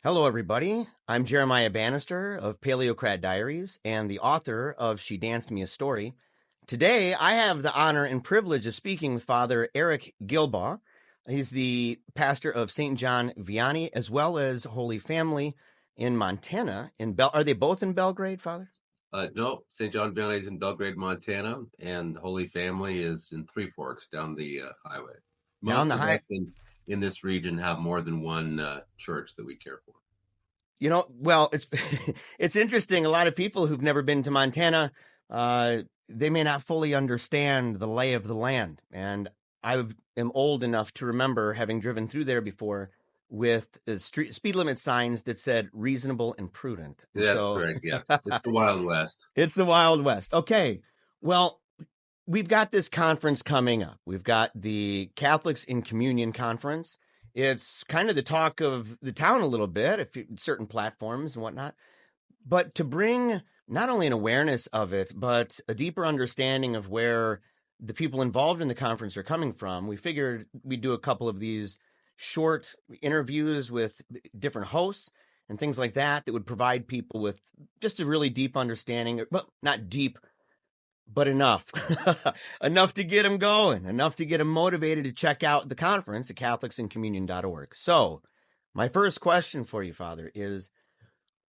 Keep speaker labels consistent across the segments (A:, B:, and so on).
A: Hello, everybody. I'm Jeremiah Bannister of Paleocrat Diaries and the author of She Danced Me a Story. Today, I have the honor and privilege of speaking with Father Eric Gilbaugh. He's the pastor of St. John Vianney, as well as Holy Family in Montana. Are they both in Belgrade, Father?
B: No, St. John Vianney is in Belgrade, Montana, and Holy Family is in Three Forks down the highway. Most of us in this region have more than one church that we care for.
A: Well, it's interesting. A lot of people who've never been to Montana, they may not fully understand the lay of the land. And I am old enough to remember having driven through there before with speed limit signs that said reasonable and prudent.
B: That's correct. Yeah, it's the Wild West.
A: It's the Wild West. Okay. Well, we've got this conference coming up. We've got the Catholics in Communion Conference. It's kind of the talk of the town a little bit, certain platforms and whatnot. But to bring not only an awareness of it, but a deeper understanding of where the people involved in the conference are coming from, we figured we'd do a couple of these short interviews with different hosts and things like that would provide people with just a really deep understanding. Well, not deep, but enough to get them going, enough to get them motivated to check out the conference at catholicsincommunion.org. So my first question for you, Father, is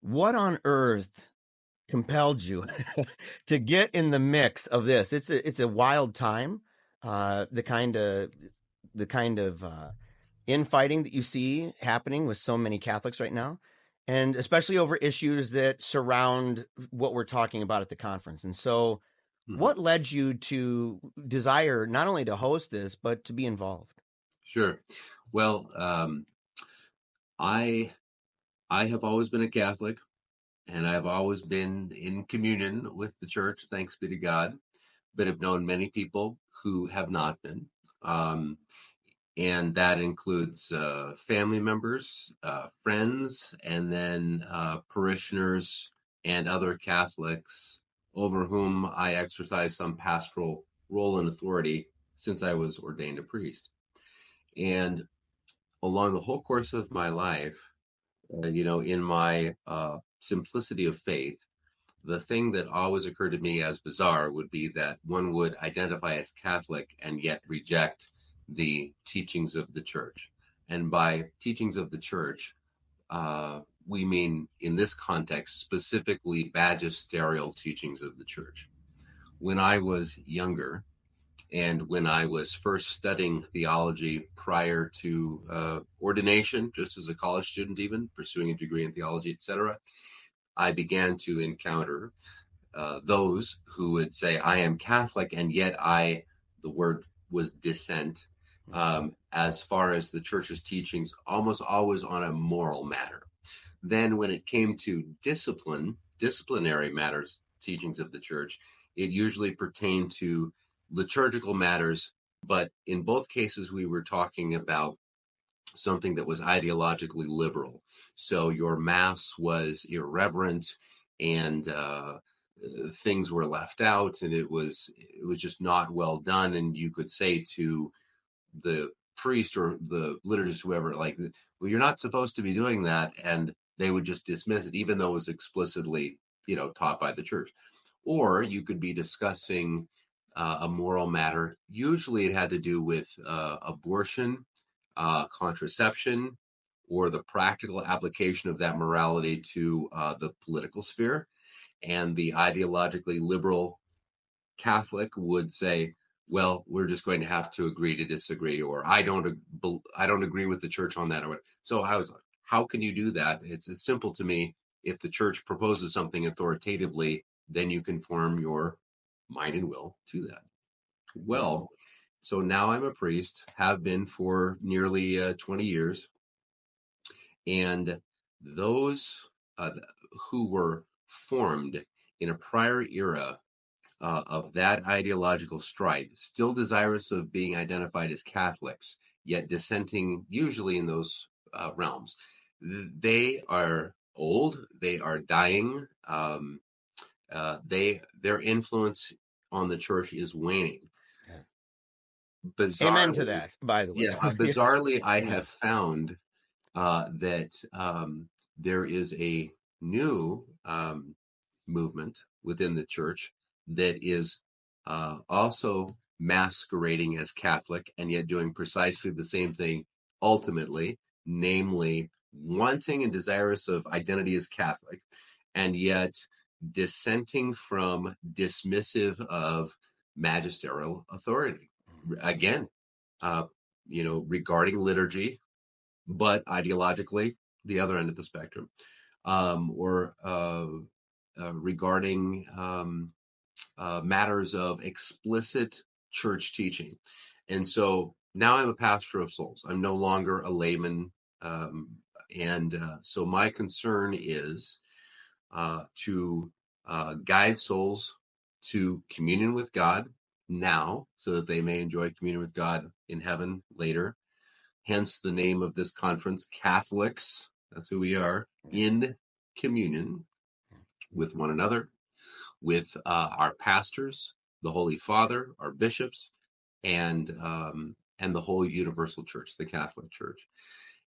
A: what on earth compelled you to get in the mix of this? It's a wild time, the kind of infighting that you see happening with so many Catholics right now, and especially over issues that surround what we're talking about at the conference. And so what led you to desire not only to host this, but to be involved?
B: Sure. Well, I have always been a Catholic, and I've always been in communion with the church, thanks be to God, but have known many people who have not been. And that includes family members, friends, and then parishioners and other Catholics over whom I exercise some pastoral role and authority since I was ordained a priest. And along the whole course of my life, in my simplicity of faith, the thing that always occurred to me as bizarre would be that one would identify as Catholic and yet reject the teachings of the church. And by teachings of the church, we mean, in this context, specifically magisterial teachings of the church. When I was younger, and when I was first studying theology prior to ordination, just as a college student, even pursuing a degree in theology, etc., I began to encounter those who would say, I am Catholic, and yet the word was dissent, as far as the church's teachings, almost always on a moral matter. Then when it came to disciplinary matters, teachings of the church, it usually pertained to liturgical matters, but in both cases we were talking about something that was ideologically liberal. So your mass was irreverent, and things were left out, and it was just not well done. And you could say to the priest or the liturgist, whoever, like, well, you're not supposed to be doing that, and they would just dismiss it, even though it was explicitly, taught by the church. Or you could be discussing a moral matter. Usually it had to do with abortion, contraception, or the practical application of that morality to the political sphere. And the ideologically liberal Catholic would say, well, we're just going to have to agree to disagree, or I don't agree with the church on that. So I was like, how can you do that? It's simple to me. If the church proposes something authoritatively, then you conform your mind and will to that. Well, so now I'm a priest, have been for nearly 20 years. And those who were formed in a prior era of that ideological stripe, still desirous of being identified as Catholics, yet dissenting usually in those realms. They are old, they are dying, their influence on the church is waning. Bizarrely,
A: amen to that, by the way.
B: Yeah, bizarrely, I have found that there is a new movement within the church that is also masquerading as Catholic and yet doing precisely the same thing ultimately, namely wanting and desirous of identity as Catholic, and yet dissenting from dismissive of magisterial authority. Again, regarding liturgy, but ideologically, the other end of the spectrum, or regarding matters of explicit church teaching. And so now I'm a pastor of souls. I'm no longer a layman. So my concern is to guide souls to communion with God now, so that they may enjoy communion with God in heaven later. Hence the name of this conference, Catholics. That's who we are, in communion with one another, with our pastors, the Holy Father, our bishops, and the whole universal church, the Catholic Church.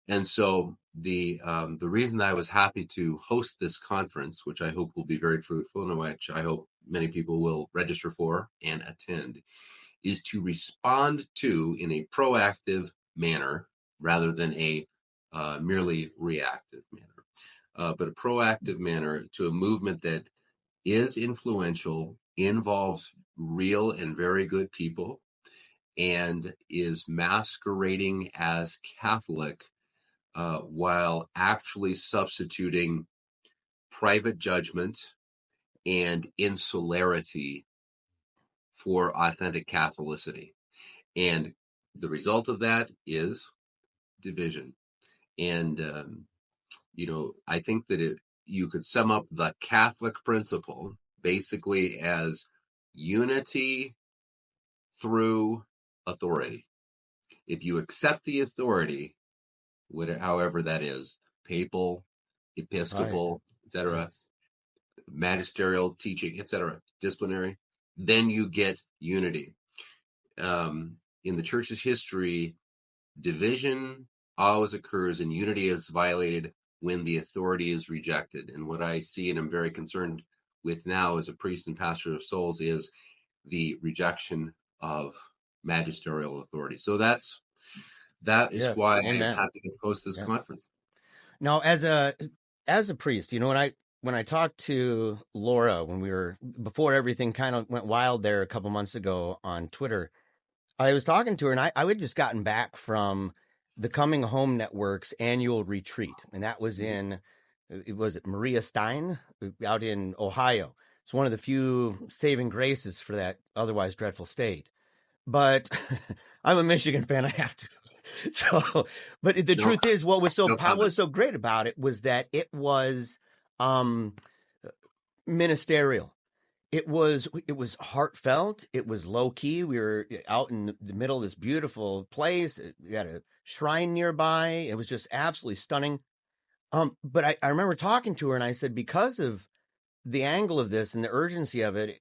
B: And so the reason that I was happy to host this conference, which I hope will be very fruitful and which I hope many people will register for and attend, is to respond to in a proactive manner rather than a merely reactive manner, but a proactive manner to a movement that is influential, involves real and very good people, and is masquerading as Catholic while actually substituting private judgment and insularity for authentic Catholicity. And the result of that is division. And, I think that you could sum up the Catholic principle basically as unity through authority. If you accept the authority, however that is, papal, episcopal, etc.,
A: Yes.
B: magisterial teaching, etc., disciplinary, then you get unity. In the church's history, division always occurs and unity is violated when the authority is rejected. And what I see and I'm very concerned with now as a priest and pastor of souls is the rejection of magisterial authority. So that is
A: Yes.
B: why I am
A: Amen.
B: happy to host this
A: Yes.
B: conference.
A: Now, as a priest, when I talked to Laura before everything kind of went wild there a couple months ago on Twitter, I was talking to her, and I had just gotten back from the Coming Home Network's annual retreat, and that was was it Maria Stein out in Ohio. It's one of the few saving graces for that otherwise dreadful state. But I'm a Michigan fan. I have to. So, but the truth is, what was so great about it was that it was ministerial. It was heartfelt. It was low key. We were out in the middle of this beautiful place. We had a shrine nearby. It was just absolutely stunning. But I remember talking to her, and I said, because of the angle of this and the urgency of it,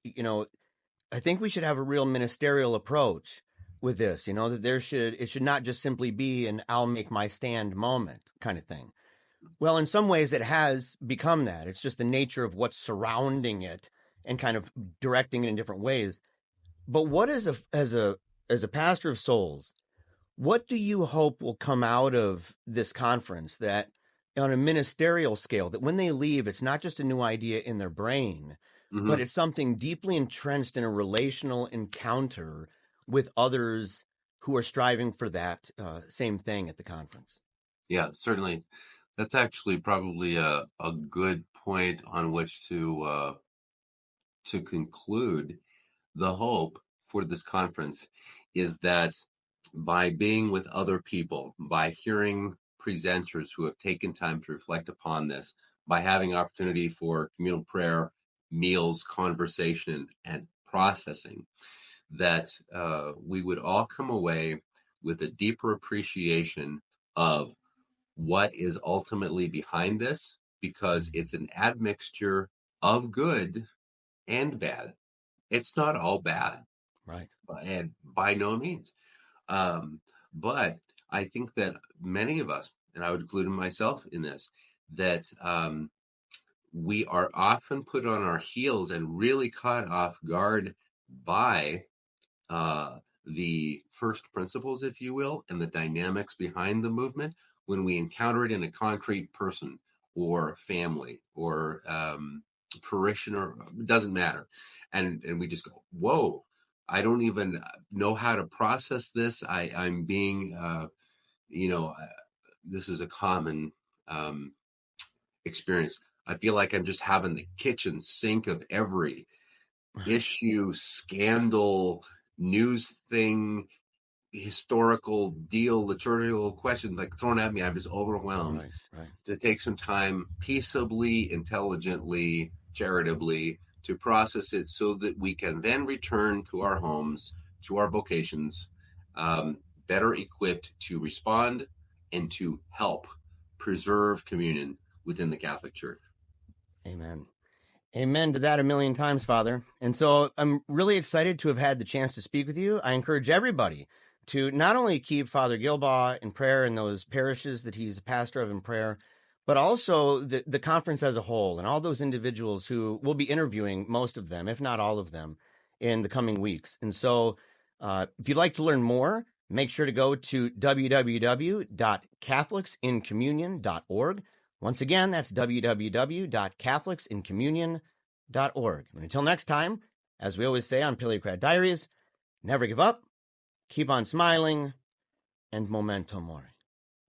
A: I think we should have a real ministerial approach with this, that it should not just simply be an I'll make my stand moment kind of thing. Well, in some ways it has become that. It's just the nature of what's surrounding it and kind of directing it in different ways. But what as a pastor of souls, what do you hope will come out of this conference that on a ministerial scale, that when they leave, it's not just a new idea in their brain, but it's something deeply entrenched in a relational encounter with others who are striving for that same thing at the conference?
B: Yeah, certainly. That's actually probably a good point on which to conclude. The hope for this conference is that by being with other people, by hearing presenters who have taken time to reflect upon this, by having opportunity for communal prayer, meals, conversation, and processing, that we would all come away with a deeper appreciation of what is ultimately behind this, because it's an admixture of good and bad. It's not all bad,
A: Right.
B: and by no means. But I think that many of us, and I would include myself in this, that we are often put on our heels and really caught off guard by the first principles, if you will, and the dynamics behind the movement when we encounter it in a concrete person or family or parishioner. It doesn't matter. And we just go, whoa, I don't even know how to process this. I'm being, this is a common experience. I feel like I'm just having the kitchen sink of every issue, scandal, news thing, historical deal, liturgical question like thrown at me. I'm just overwhelmed.
A: Right.
B: To take some time peaceably, intelligently, charitably to process it so that we can then return to our homes, to our vocations, better equipped to respond and to help preserve communion within the Catholic Church.
A: Amen. Amen to that a million times, Father. And so I'm really excited to have had the chance to speak with you. I encourage everybody to not only keep Father Gilbaugh in prayer in those parishes that he's a pastor of in prayer, but also the conference as a whole and all those individuals who will be interviewing, most of them, if not all of them, in the coming weeks. And so if you'd like to learn more, make sure to go to www.catholicsincommunion.org. Once again, that's www.catholicsincommunion.org. And until next time, as we always say on Paleocrat Diaries, never give up, keep on smiling, and memento mori.